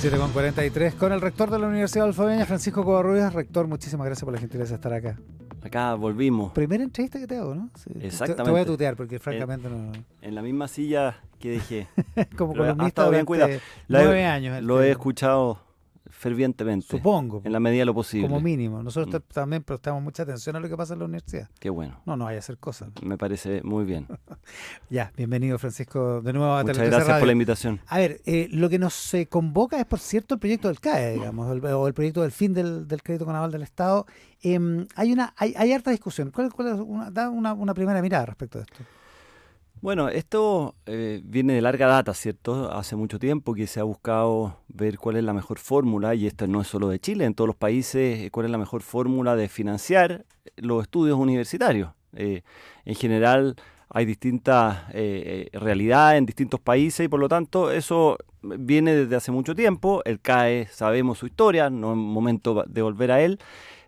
7:43 con el rector de la Universidad Alfabeña, Francisco Covarrubias. Rector, muchísimas gracias por la gentileza de estar acá. Acá volvimos. Primera entrevista que te hago, ¿no? Sí. Exactamente. Te voy a tutear porque francamente no... En la misma silla que dejé. Como Pero ha columnista estado bien durante cuidado. 9 años. Lo he escuchado fervientemente. Supongo. En la medida de lo posible. Como mínimo. Nosotros también prestamos mucha atención a lo que pasa en la universidad. Qué bueno. No vaya a hacer cosas. Me parece muy bien. Ya, bienvenido Francisco de nuevo a Muchas Tele13 gracias Radio. por la invitación. A ver, lo que nos convoca es, por cierto, el proyecto del CAE, digamos, o el proyecto del fin del crédito con aval del Estado. Hay harta discusión. ¿Cuál es da una primera mirada respecto de esto? Bueno, esto viene de larga data, ¿cierto? Hace mucho tiempo que se ha buscado ver cuál es la mejor fórmula, y esto no es solo de Chile, en todos los países, cuál es la mejor fórmula de financiar los estudios universitarios. En general hay distintas realidades en distintos países y por lo tanto eso viene desde hace mucho tiempo. El CAE, sabemos su historia, no es momento de volver a él,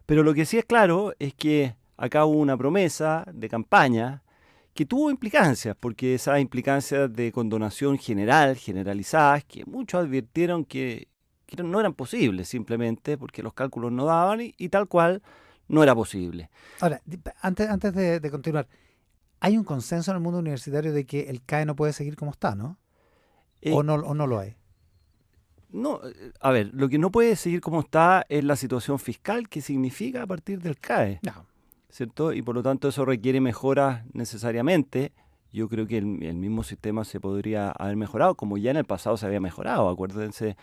pero lo que sí es claro es que acá hubo una promesa de campaña que tuvo implicancias, porque esas implicancias de condonación generalizadas, que muchos advirtieron que no eran posibles simplemente porque los cálculos no daban y tal cual no era posible. Ahora, antes de continuar, hay un consenso en el mundo universitario de que el CAE no puede seguir como está, ¿no? ¿O no lo hay? No, a ver, lo que no puede seguir como está es la situación fiscal que significa a partir del CAE. No. ¿Cierto? Y por lo tanto eso requiere mejoras necesariamente. Yo creo que el mismo sistema se podría haber mejorado, como ya en el pasado se había mejorado. Acuérdense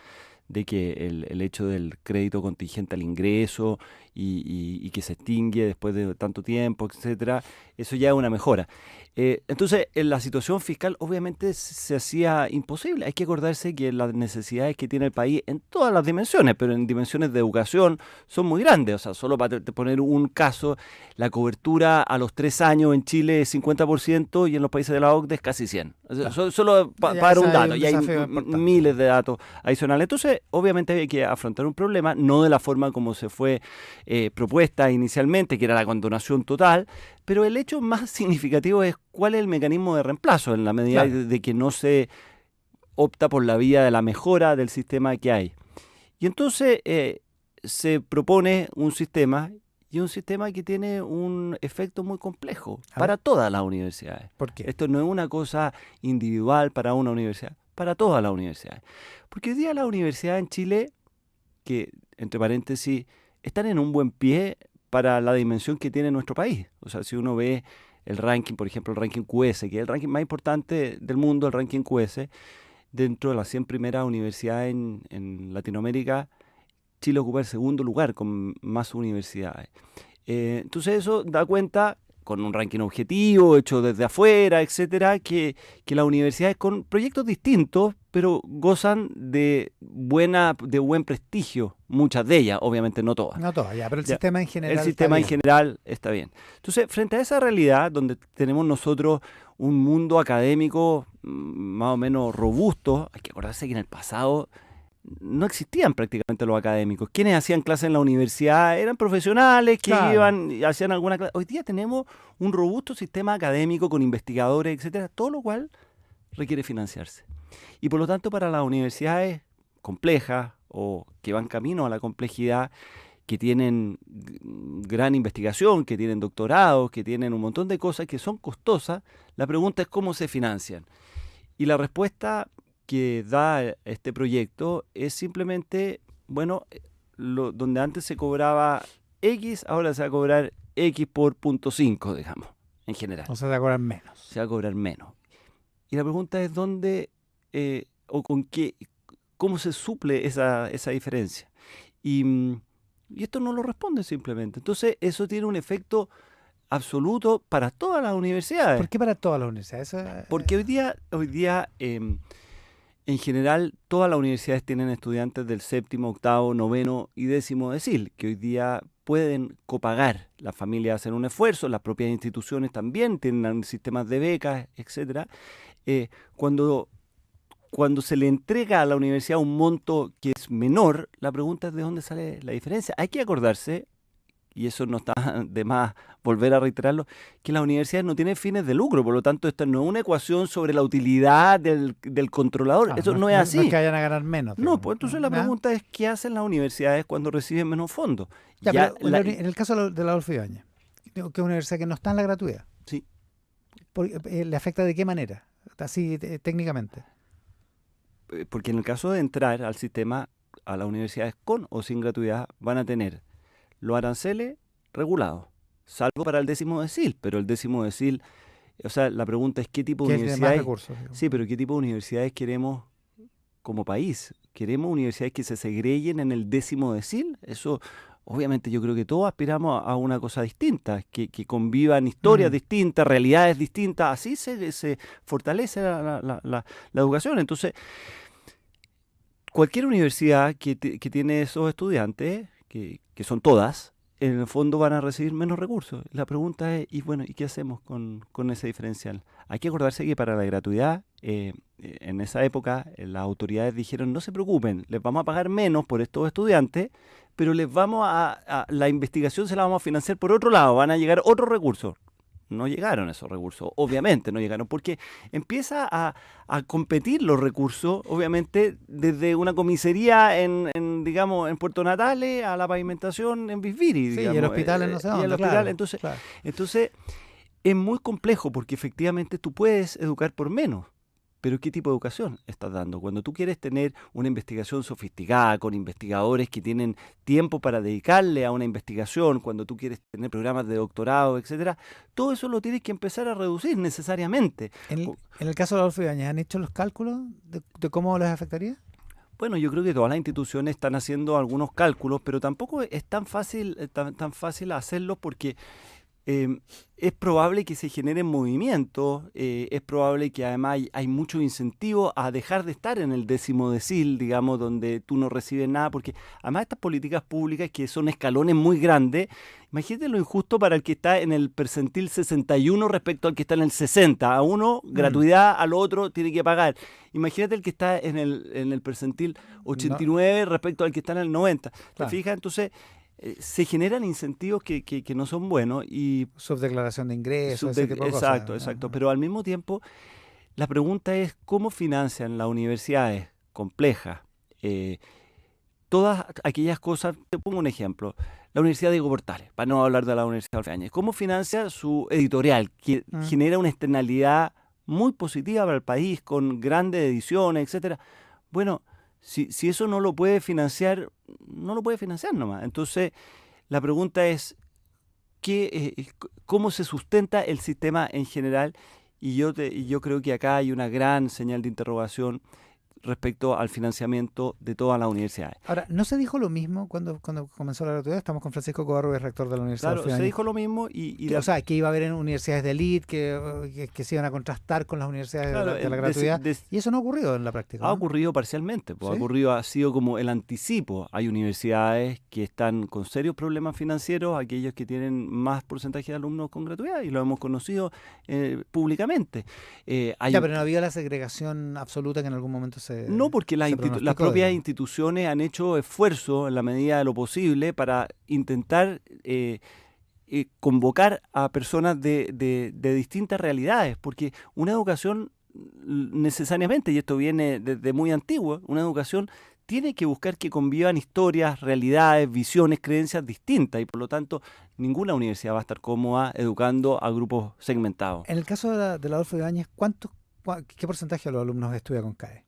de que el hecho del crédito contingente al ingreso y que se extingue después de tanto tiempo, etcétera, eso ya es una mejora. Entonces, en la situación fiscal obviamente se hacía imposible. Hay que acordarse que las necesidades que tiene el país en todas las dimensiones, pero en dimensiones de educación son muy grandes. O sea, solo para poner un caso, la cobertura a los 3 años en Chile es 50% y en los países de la OCDE es casi 100%. O sea, Claro. Solo para un dato, y hay importante. miles de datos adicionales. Entonces, obviamente hay que afrontar un problema, no de la forma como se fue propuesta inicialmente, que era la condonación total, pero el hecho más significativo es cuál es el mecanismo de reemplazo en la medida de que no se opta por la vía de la mejora del sistema que hay. Y entonces se propone un sistema, y un sistema que tiene un efecto muy complejo para todas las universidades. ¿Por qué? Esto no es una cosa individual para una universidad, para todas las universidades. Porque hoy día las universidades en Chile, que entre paréntesis, están en un buen pie para la dimensión que tiene nuestro país. O sea, si uno ve el ranking, por ejemplo, el ranking QS, que es el ranking más importante del mundo, el ranking QS, dentro de las 100 primeras universidades en Latinoamérica, Chile ocupa el segundo lugar con más universidades. Entonces eso da cuenta, con un ranking objetivo, hecho desde afuera, etcétera, que las universidades con proyectos distintos, pero gozan de buen prestigio, muchas de ellas, obviamente no todas. No todas, ya, pero el sistema en general. El sistema en general está bien. Entonces, frente a esa realidad, donde tenemos nosotros un mundo académico más o menos robusto, hay que acordarse que en el pasado no existían prácticamente los académicos. Quienes hacían clases en la universidad eran profesionales que iban y hacían alguna clase. Hoy día tenemos un robusto sistema académico con investigadores, etcétera, todo lo cual requiere financiarse. Y por lo tanto, para las universidades complejas o que van camino a la complejidad, que tienen gran investigación, que tienen doctorados, que tienen un montón de cosas que son costosas, la pregunta es cómo se financian. Y la respuesta que da este proyecto es simplemente, bueno, donde antes se cobraba X, ahora se va a cobrar X por 0.5, digamos, en general. O sea, se va a cobrar menos. Se va a cobrar menos. Y la pregunta es dónde o con qué, cómo se suple esa diferencia. Y esto no lo responde simplemente. Entonces, eso tiene un efecto absoluto para todas las universidades. ¿Por qué para todas las universidades? Porque hoy día en general, todas las universidades tienen estudiantes del 7º, 8º, 9º y 10º decil, que hoy día pueden copagar. Las familias hacen un esfuerzo, las propias instituciones también tienen sistemas de becas, etcétera. Cuando se le entrega a la universidad un monto que es menor, la pregunta es de dónde sale la diferencia. Hay que acordarse y eso no está de más volver a reiterarlo, que las universidades no tienen fines de lucro, por lo tanto esta no es una ecuación sobre la utilidad del controlador, eso no es así. No es que vayan a ganar menos. No, pues entonces la pregunta es ¿qué hacen las universidades cuando reciben menos fondos? Pero en el caso de la Adolfo Ibáñez, que es una universidad que no está en la gratuidad, sí. ¿Le afecta de qué manera? Así técnicamente. Porque en el caso de entrar al sistema, a las universidades con o sin gratuidad van a tener los aranceles regulados, salvo para el 10º decil, pero el 10º decil, o sea, la pregunta es ¿qué tipo de universidades? Recursos, sí, pero ¿qué tipo de universidades queremos como país? ¿Queremos universidades que se segreguen en el 10º decil? Eso, obviamente, yo creo que todos aspiramos a una cosa distinta, que convivan historias distintas, realidades distintas, así se fortalece la educación. Entonces, cualquier universidad que tiene esos estudiantes, que son todas, en el fondo van a recibir menos recursos. La pregunta es, ¿y qué hacemos con ese diferencial? Hay que acordarse que para la gratuidad, en esa época, las autoridades dijeron, no se preocupen, les vamos a pagar menos por estos estudiantes, pero la investigación se la vamos a financiar por otro lado, van a llegar otros recursos. No llegaron esos recursos, obviamente no llegaron, porque empieza a competir los recursos, obviamente, desde una comisaría digamos, en Puerto Natales a la pavimentación en Bisbiri. Sí, digamos, y el hospital en no sé dónde, y el hospital, claro. Entonces, es muy complejo porque efectivamente tú puedes educar por menos. Pero ¿qué tipo de educación estás dando? Cuando tú quieres tener una investigación sofisticada, con investigadores que tienen tiempo para dedicarle a una investigación, cuando tú quieres tener programas de doctorado, etcétera, todo eso lo tienes que empezar a reducir necesariamente. En el caso de Adolfo Ibáñez, ¿han hecho los cálculos de cómo les afectaría? Bueno, yo creo que todas las instituciones están haciendo algunos cálculos, pero tampoco es tan fácil hacerlo porque es probable que se generen movimientos, es probable que además hay mucho incentivo a dejar de estar en el 10º decil, digamos, donde tú no recibes nada, porque además estas políticas públicas que son escalones muy grandes, imagínate lo injusto para el que está en el percentil 61 respecto al que está en el 60, a uno gratuidad, al otro tiene que pagar. Imagínate el que está en el percentil 89 respecto al que está en el 90, ¿te fijas? Entonces se generan incentivos que no son buenos y subdeclaración de ingresos, ese tipo de cosas. Exacto. Pero al mismo tiempo, la pregunta es cómo financian las universidades complejas todas aquellas cosas. Te pongo un ejemplo. La Universidad Diego Portales, para no hablar de la Universidad Adolfo Ibáñez. ¿Cómo financia su editorial, que genera una externalidad muy positiva para el país, con grandes ediciones, etcétera? Bueno, si eso no lo puede financiar, no lo puede financiar nomás. Entonces, la pregunta es, ¿cómo se sustenta el sistema en general? Y yo creo que acá hay una gran señal de interrogación respecto al financiamiento de todas las universidades. Ahora, ¿no se dijo lo mismo cuando comenzó la gratuidad? Estamos con Francisco Covarrubias, rector de la Universidad. Claro, se dijo lo mismo o sea, que iba a haber en universidades de élite que se iban a contrastar con las universidades de la gratuidad. Y eso no ha ocurrido en la práctica. Ha ocurrido parcialmente. Pues, ¿sí? Ha sido como el anticipo. Hay universidades que están con serios problemas financieros, aquellos que tienen más porcentaje de alumnos con gratuidad, y lo hemos conocido públicamente. Pero no había la segregación absoluta que en algún momento no, porque las propias instituciones han hecho esfuerzo en la medida de lo posible para intentar convocar a personas de distintas realidades, porque una educación necesariamente, y esto viene desde muy antiguo, una educación tiene que buscar que convivan historias, realidades, visiones, creencias distintas, y por lo tanto ninguna universidad va a estar cómoda educando a grupos segmentados. En el caso de la Adolfo Ibáñez, ¿qué porcentaje de los alumnos estudia con CAE?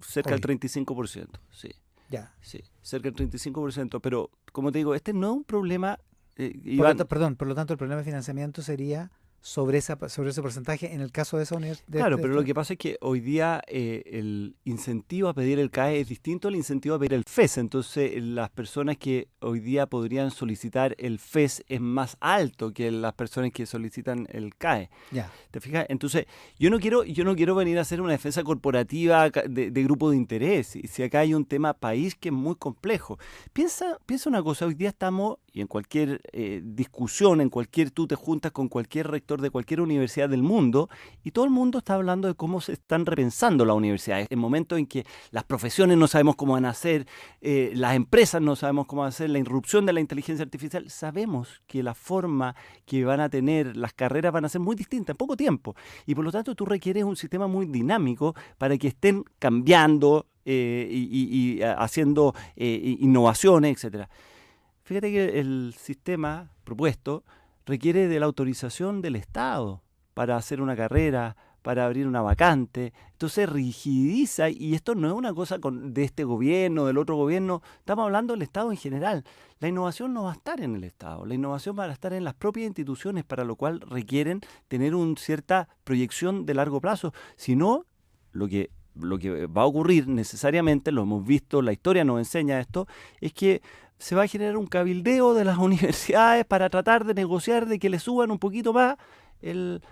Cerca del 35%, sí. Ya. Sí, cerca del 35%, pero como te digo, este no es un problema... por lo tanto, el problema de financiamiento sería sobre ese porcentaje en el caso de esa universidad. Claro, pero lo que pasa es que hoy día el incentivo a pedir el CAE es distinto al incentivo a pedir el FES. Entonces, las personas que hoy día podrían solicitar el FES es más alto que las personas que solicitan el CAE. Ya. ¿Te fijas? Entonces, yo no quiero venir a hacer una defensa corporativa de grupo de interés. Si acá hay un tema país que es muy complejo. Piensa una cosa, hoy día estamos, y en cualquier discusión, tú te juntas con cualquier rector de cualquier universidad del mundo y todo el mundo está hablando de cómo se están repensando las universidades. En momentos en que las profesiones no sabemos cómo van a ser, las empresas no sabemos cómo van a ser, la irrupción de la inteligencia artificial, sabemos que la forma que van a tener las carreras van a ser muy distintas en poco tiempo. Y por lo tanto tú requieres un sistema muy dinámico para que estén cambiando y haciendo innovaciones, etcétera. Fíjate que el sistema propuesto requiere de la autorización del Estado para hacer una carrera, para abrir una vacante. Entonces rigidiza, y esto no es una cosa de este gobierno, del otro gobierno, estamos hablando del Estado en general. La innovación no va a estar en el Estado, la innovación va a estar en las propias instituciones, para lo cual requieren tener una cierta proyección de largo plazo. Si no, lo que va a ocurrir necesariamente, lo hemos visto, la historia nos enseña esto, es que se va a generar un cabildeo de las universidades para tratar de negociar de que le suban un poquito más el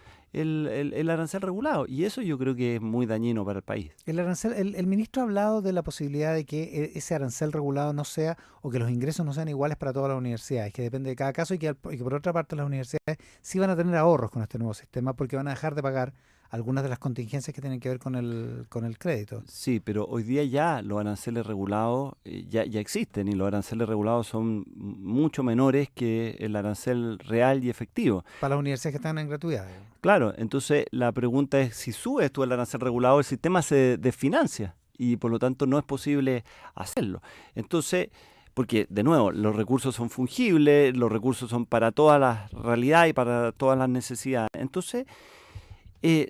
arancel regulado. Y eso yo creo que es muy dañino para el país. El ministro ha hablado de la posibilidad de que ese arancel regulado no sea, o que los ingresos no sean iguales para todas las universidades, que depende de cada caso, y que por otra parte las universidades sí van a tener ahorros con este nuevo sistema, porque van a dejar de pagar algunas de las contingencias que tienen que ver con el crédito. Sí, pero hoy día ya los aranceles regulados ya existen, y los aranceles regulados son mucho menores que el arancel real y efectivo. Para las universidades que están en gratuidad. Claro, entonces la pregunta es, si subes tú el arancel regulado, el sistema se desfinancia y por lo tanto no es posible hacerlo. Entonces, porque de nuevo, los recursos son fungibles, los recursos son para todas las realidades y para todas las necesidades. Entonces,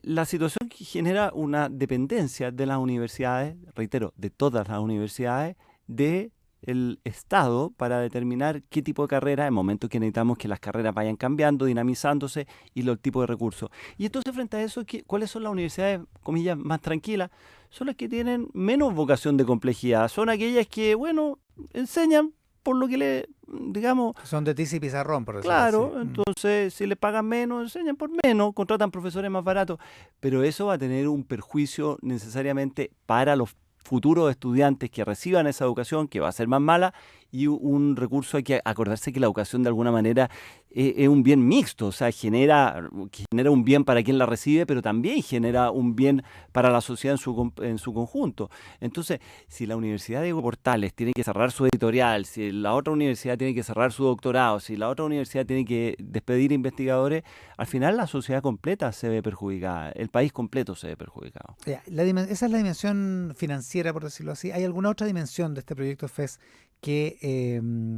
la situación que genera una dependencia de las universidades, reitero, de todas las universidades, del Estado para determinar qué tipo de carrera, en momentos que necesitamos que las carreras vayan cambiando, dinamizándose, y los tipos de recursos. Y entonces, frente a eso, ¿cuáles son las universidades, comillas, más tranquilas? Son las que tienen menos vocación de complejidad, son aquellas que, bueno, enseñan por lo que digamos... Son de tiza y pizarrón, por decirlo Claro, así. entonces si les pagan menos, enseñan por menos, contratan profesores más baratos, pero eso va a tener un perjuicio necesariamente para los futuros estudiantes que reciban esa educación, que va a ser más mala, y un recurso, hay que acordarse que la educación de alguna manera es un bien mixto, o sea, genera un bien para quien la recibe, pero también genera un bien para la sociedad en su conjunto. Entonces, si la Universidad de Portales tiene que cerrar su editorial, si la otra universidad tiene que cerrar su doctorado, si la otra universidad tiene que despedir investigadores, al final la sociedad completa se ve perjudicada, el país completo se ve perjudicado. Esa es la dimensión financiera, por decirlo así. ¿Hay alguna otra dimensión de este proyecto FES que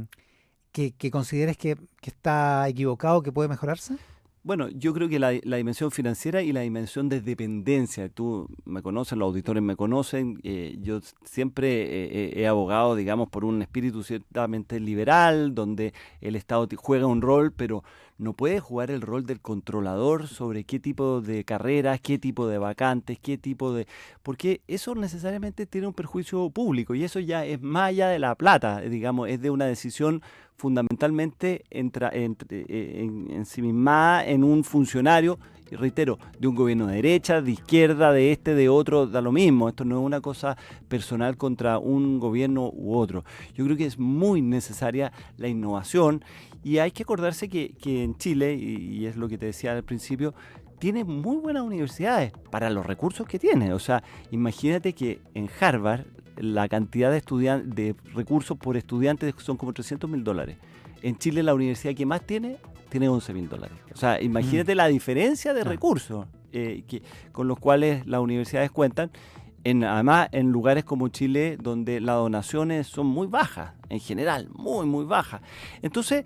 consideres que está equivocado, que puede mejorarse? Bueno, yo creo que la dimensión financiera y la dimensión de dependencia, tú me conoces, los auditores me conocen, yo siempre he abogado, digamos, por un espíritu ciertamente liberal, donde el Estado juega un rol, pero no puede jugar el rol del controlador sobre qué tipo de carreras, qué tipo de vacantes, porque eso necesariamente tiene un perjuicio público, y eso ya es más allá de la plata, digamos, es de una decisión fundamentalmente ensimismada en un funcionario, y reitero, de un gobierno de derecha, de izquierda, de de otro, da lo mismo. Esto no es una cosa personal contra un gobierno u otro. Yo creo que es muy necesaria la innovación, y hay que acordarse que en Chile, y es lo que te decía al principio, tiene muy buenas universidades para los recursos que tiene. O sea, imagínate que en Harvard la cantidad de recursos por estudiante son como $300.000. En Chile la universidad que más tiene $11.000. O sea, imagínate la diferencia de recursos con los cuales las universidades cuentan. Además, en lugares como Chile, donde las donaciones son muy bajas, en general, muy, muy bajas. Entonces,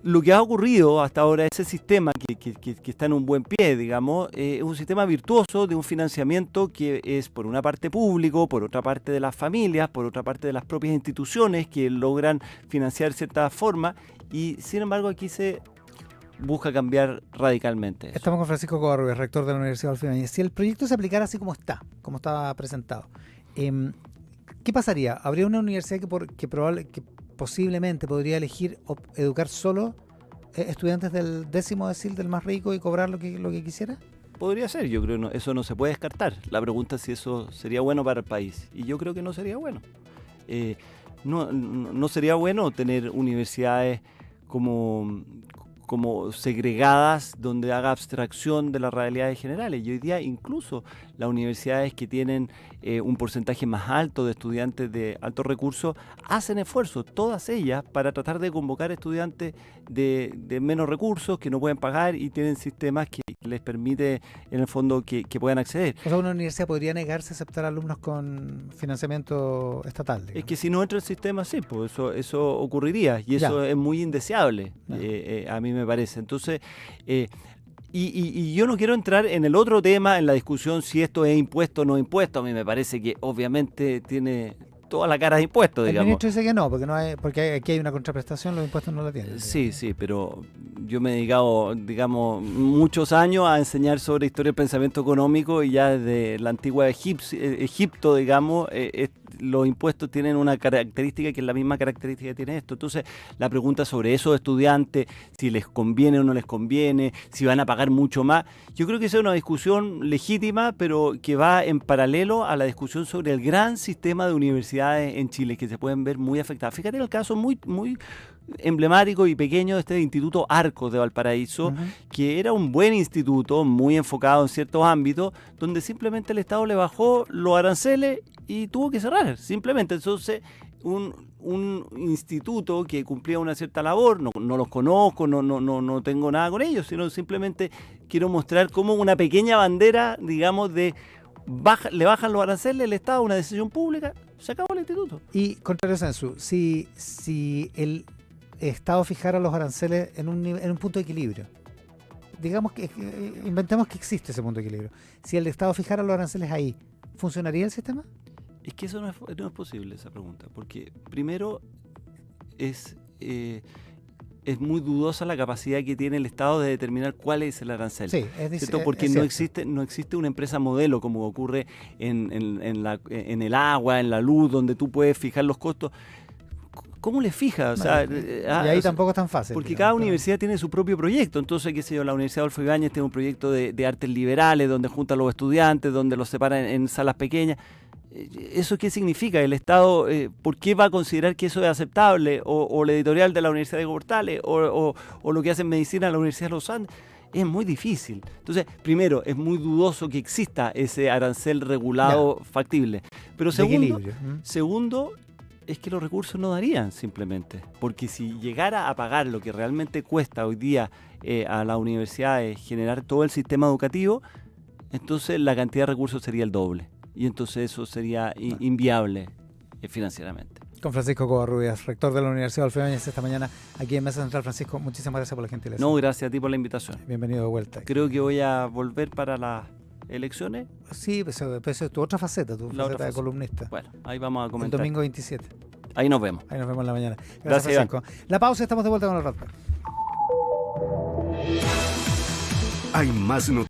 lo que ha ocurrido hasta ahora, ese sistema que está en un buen pie, digamos, es un sistema virtuoso de un financiamiento que es por una parte público, por otra parte de las familias, por otra parte de las propias instituciones que logran financiar de cierta forma, y sin embargo aquí se busca cambiar radicalmente eso. Estamos con Francisco Covarrubias, rector de la Universidad Adolfo Ibáñez. Si el proyecto se aplicara así como estaba presentado, ¿qué pasaría? ¿Habría una universidad que posiblemente podría elegir educar solo estudiantes del 10º decil, del más rico, y cobrar lo que quisiera? Podría ser, yo creo que eso no se puede descartar. La pregunta es si eso sería bueno para el país, y yo creo que no sería bueno. No sería bueno tener universidades como segregadas, donde haga abstracción de las realidades generales. Y hoy día incluso las universidades que tienen un porcentaje más alto de estudiantes de altos recursos hacen esfuerzos, todas ellas, para tratar de convocar estudiantes de menos recursos, que no pueden pagar, y tienen sistemas que les permite, en el fondo, que puedan acceder. O sea, una universidad podría negarse a aceptar alumnos con financiamiento estatal, digamos. Es que si no entra el sistema, sí, pues eso ocurriría, y eso es muy indeseable, a mí me parece. Entonces, y yo no quiero entrar en el otro tema, en la discusión si esto es impuesto o no impuesto. A mí me parece que obviamente tiene toda la cara de impuesto, digamos. El ministro dice que no, porque aquí hay una contraprestación, los impuestos no la tienen. Sí, pero yo me he dedicado, digamos, muchos años a enseñar sobre historia del pensamiento económico, y ya desde la antigua Egipto, digamos, los impuestos tienen una característica que es la misma característica que tiene esto. Entonces, la pregunta sobre esos estudiantes, si les conviene o no les conviene, si van a pagar mucho más, yo creo que esa es una discusión legítima, pero que va en paralelo a la discusión sobre el gran sistema de universidades en Chile, que se pueden ver muy afectadas. Fíjate el caso muy emblemático y pequeño de este Instituto Arcos de Valparaíso, que era un buen instituto, muy enfocado en ciertos ámbitos, donde simplemente el Estado le bajó los aranceles y tuvo que cerrar, simplemente. Entonces, un instituto que cumplía una cierta labor, no los conozco, no tengo nada con ellos, sino simplemente quiero mostrar cómo una pequeña bandera, digamos, le bajan los aranceles, el Estado, una decisión pública, se acabó el instituto. Y, contrario a Sensu, si el Estado fijara los aranceles en un punto de equilibrio, digamos que inventemos que existe ese punto de equilibrio, si el Estado fijara los aranceles ahí, ¿funcionaría el sistema? Es que eso no es posible, esa pregunta, porque primero es muy dudosa la capacidad que tiene el Estado de determinar cuál es el arancel. Sí, porque no existe una empresa modelo como ocurre en el agua, en la luz, donde tú puedes fijar los costos. ¿Cómo le fijas? Y ahí tampoco es tan fácil. Porque cada universidad tiene su propio proyecto. Entonces, qué sé yo, la Universidad Adolfo Ibáñez tiene un proyecto de artes liberales, donde junta a los estudiantes, donde los separa en salas pequeñas. ¿Eso qué significa? ¿El Estado por qué va a considerar que eso es aceptable? ¿O la editorial de la Universidad de Portales? ¿O lo que hace en medicina en la Universidad de los Andes? Es muy difícil. Entonces, primero, es muy dudoso que exista ese arancel regulado factible. Pero segundo, es que los recursos no darían, simplemente. Porque si llegara a pagar lo que realmente cuesta hoy día a las universidades generar todo el sistema educativo, entonces la cantidad de recursos sería el doble. Y entonces eso sería inviable financieramente. Con Francisco Covarrubias, rector de la Universidad Adolfo Ibáñez, esta mañana aquí en Mesa Central. Francisco, muchísimas gracias por la gentileza. No, gracias a ti por la invitación. Bienvenido de vuelta. Creo que voy a volver para las elecciones. Sí, pero eso es tu otra faceta, faceta de columnista. Bueno, ahí vamos a comentar. El domingo 27. Ahí nos vemos. Ahí nos vemos en la mañana. Gracias, Francisco. La pausa, estamos de vuelta con el Radar. Hay más noticias.